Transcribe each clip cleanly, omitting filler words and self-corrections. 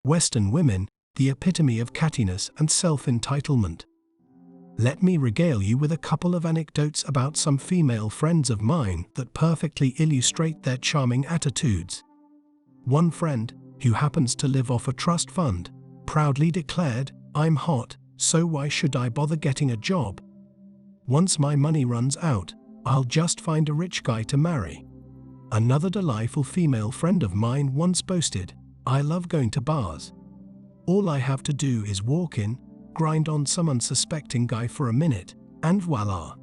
Western women, the epitome of cattiness and self-entitlement. Let me regale you with a couple of anecdotes about some female friends of mine that perfectly illustrate their charming attitudes. One friend, who happens to live off a trust fund, proudly declared, "I'm hot, so why should I bother getting a job? Once my money runs out, I'll just find a rich guy to marry." Another delightful female friend of mine once boasted, "I love going to bars. All I have to do is walk in, grind on some unsuspecting guy for a minute, and voila!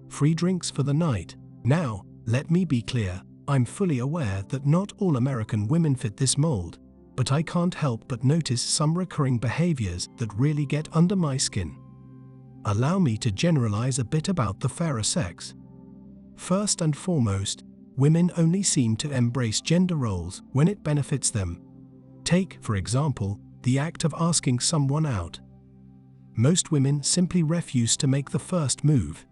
Free drinks for the night." Now, let me be clear, I'm fully aware that not all American women fit this mold, but I can't help but notice some recurring behaviors that really get under my skin. Allow me to generalize a bit about the fairer sex. First and foremost, women only seem to embrace gender roles when it benefits them. Take, for example, the act of asking someone out. Most women simply refuse to make the first move.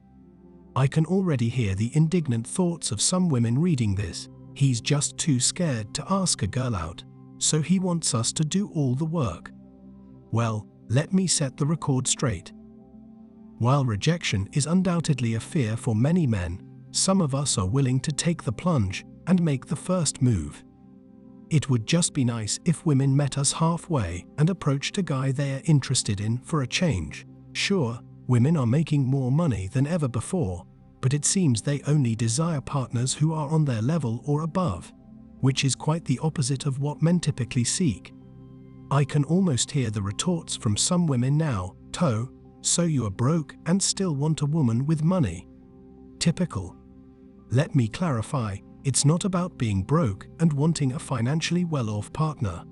I can already hear the indignant thoughts of some women reading this. He's just too scared to ask a girl out, so he wants us to do all the work. Well, let me set the record straight. While rejection is undoubtedly a fear for many men, some of us are willing to take the plunge and make the first move. It would just be nice if women met us halfway and approached a guy they are interested in for a change. Sure, women are making more money than ever before, but it seems they only desire partners who are on their level or above, which is quite the opposite of what men typically seek. I can almost hear the retorts from some women now, "Tow, so you are broke and still want a woman with money." Typical. Let me clarify. It's not about being broke and wanting a financially well-off partner.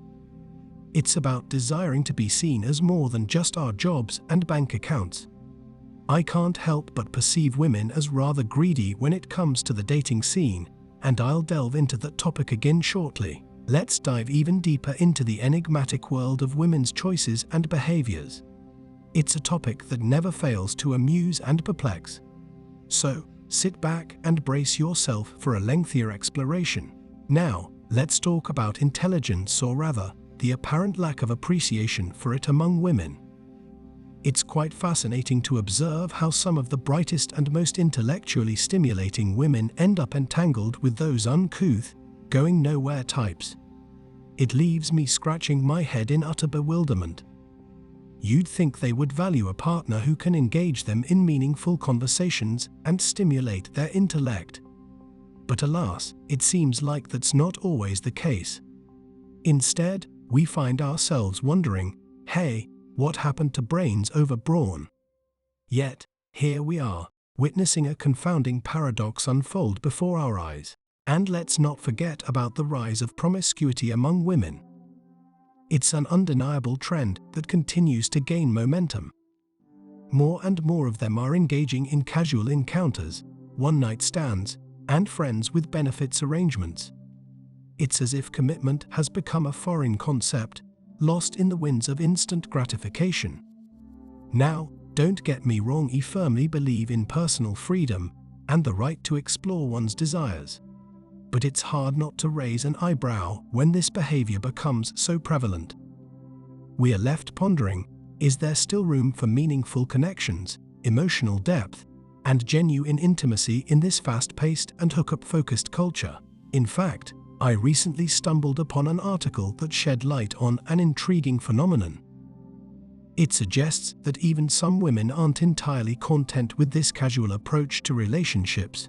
It's about desiring to be seen as more than just our jobs and bank accounts. I can't help but perceive women as rather greedy when it comes to the dating scene, and I'll delve into that topic again shortly. Let's dive even deeper into the enigmatic world of women's choices and behaviors. It's a topic that never fails to amuse and perplex. So, sit back and brace yourself for a lengthier exploration. Now, let's talk about intelligence, or rather, the apparent lack of appreciation for it among women. It's quite fascinating to observe how some of the brightest and most intellectually stimulating women end up entangled with those uncouth, going-nowhere types. It leaves me scratching my head in utter bewilderment. You'd think they would value a partner who can engage them in meaningful conversations and stimulate their intellect. But alas, it seems like that's not always the case. Instead, we find ourselves wondering, hey, what happened to brains over brawn? Yet, here we are, witnessing a confounding paradox unfold before our eyes. And let's not forget about the rise of promiscuity among women. It's an undeniable trend that continues to gain momentum. More and more of them are engaging in casual encounters, one-night stands, and friends with benefits arrangements. It's as if commitment has become a foreign concept, lost in the winds of instant gratification. Now, don't get me wrong, I firmly believe in personal freedom and the right to explore one's desires. But it's hard not to raise an eyebrow when this behavior becomes so prevalent. We are left pondering, is there still room for meaningful connections, emotional depth, and genuine intimacy in this fast-paced and hookup-focused culture? In fact, I recently stumbled upon an article that shed light on an intriguing phenomenon. It suggests that even some women aren't entirely content with this casual approach to relationships.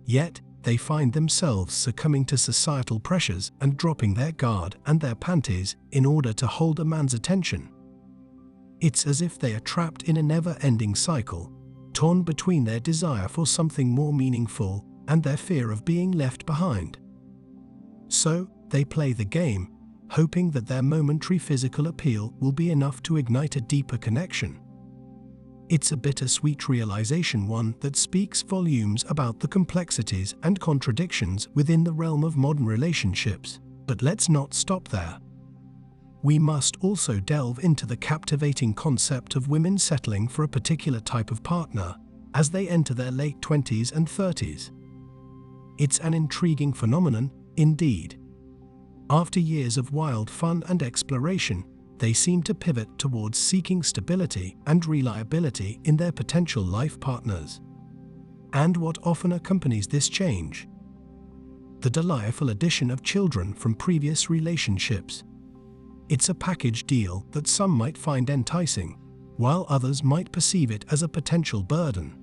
Yet, they find themselves succumbing to societal pressures and dropping their guard and their panties in order to hold a man's attention. It's as if they are trapped in a never-ending cycle, torn between their desire for something more meaningful and their fear of being left behind. So, they play the game, hoping that their momentary physical appeal will be enough to ignite a deeper connection. It's a bittersweet realization, one that speaks volumes about the complexities and contradictions within the realm of modern relationships. But let's not stop there. We must also delve into the captivating concept of women settling for a particular type of partner as they enter their late 20s and 30s. It's an intriguing phenomenon, indeed. After years of wild fun and exploration, they seem to pivot towards seeking stability and reliability in their potential life partners. And what often accompanies this change? The delightful addition of children from previous relationships. It's a package deal that some might find enticing, while others might perceive it as a potential burden.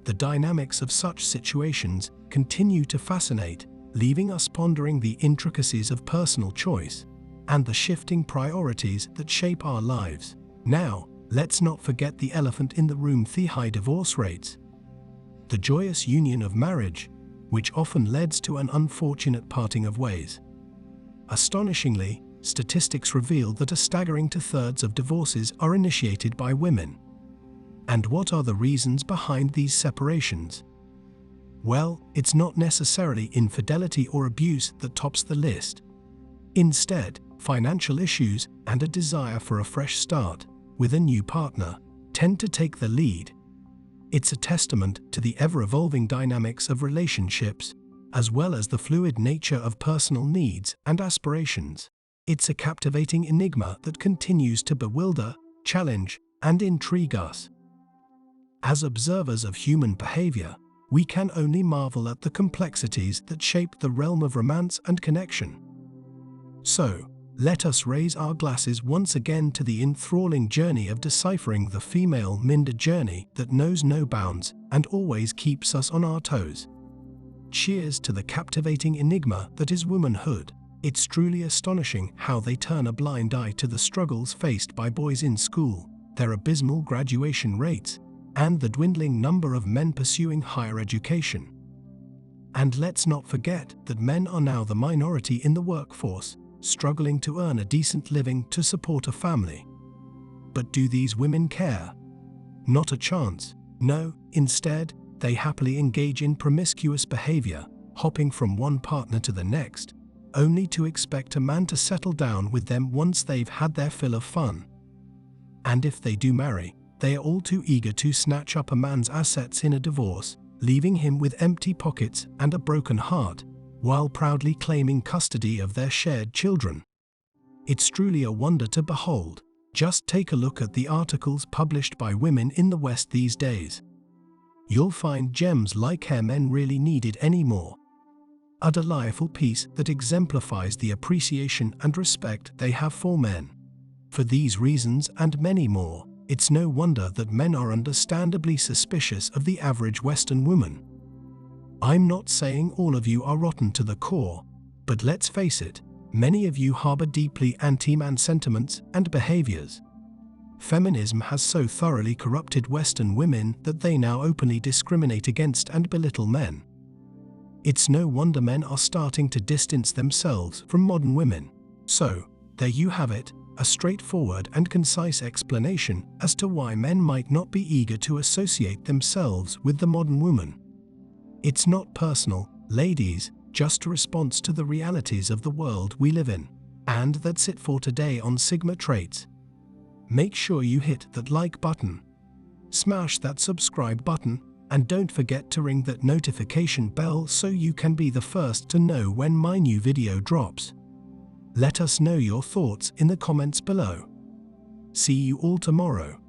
The dynamics of such situations continue to fascinate, leaving us pondering the intricacies of personal choice and the shifting priorities that shape our lives. Now, let's not forget the elephant in the room: the high divorce rates. The joyous union of marriage, which often leads to an unfortunate parting of ways. Astonishingly, statistics reveal that a staggering 2/3 of divorces are initiated by women. And what are the reasons behind these separations? Well, it's not necessarily infidelity or abuse that tops the list. Instead, financial issues and a desire for a fresh start with a new partner tend to take the lead. It's a testament to the ever-evolving dynamics of relationships, as well as the fluid nature of personal needs and aspirations. It's a captivating enigma that continues to bewilder, challenge, and intrigue us. As observers of human behavior, we can only marvel at the complexities that shape the realm of romance and connection. So, let us raise our glasses once again to the enthralling journey of deciphering the female Minder journey that knows no bounds and always keeps us on our toes. Cheers to the captivating enigma that is womanhood. It's truly astonishing how they turn a blind eye to the struggles faced by boys in school, their abysmal graduation rates, and the dwindling number of men pursuing higher education. And let's not forget that men are now the minority in the workforce, struggling to earn a decent living to support a family. But do these women care? Not a chance. No, instead, they happily engage in promiscuous behavior, hopping from one partner to the next, only to expect a man to settle down with them once they've had their fill of fun. And if they do marry, they are all too eager to snatch up a man's assets in a divorce, leaving him with empty pockets and a broken heart, while proudly claiming custody of their shared children. It's truly a wonder to behold. Just take a look at the articles published by women in the West these days. You'll find gems like "Are Men Really Needed Anymore?" A delightful piece that exemplifies the appreciation and respect they have for men. For these reasons and many more, it's no wonder that men are understandably suspicious of the average Western woman. I'm not saying all of you are rotten to the core, but let's face it, many of you harbor deeply anti-man sentiments and behaviors. Feminism has so thoroughly corrupted Western women that they now openly discriminate against and belittle men. It's no wonder men are starting to distance themselves from modern women. So, there you have it, a straightforward and concise explanation as to why men might not be eager to associate themselves with the modern woman. It's not personal, ladies, just a response to the realities of the world we live in. And that's it for today on Sigma Traits. Make sure you hit that like button, smash that subscribe button, and don't forget to ring that notification bell so you can be the first to know when my new video drops. Let us know your thoughts in the comments below. See you all tomorrow.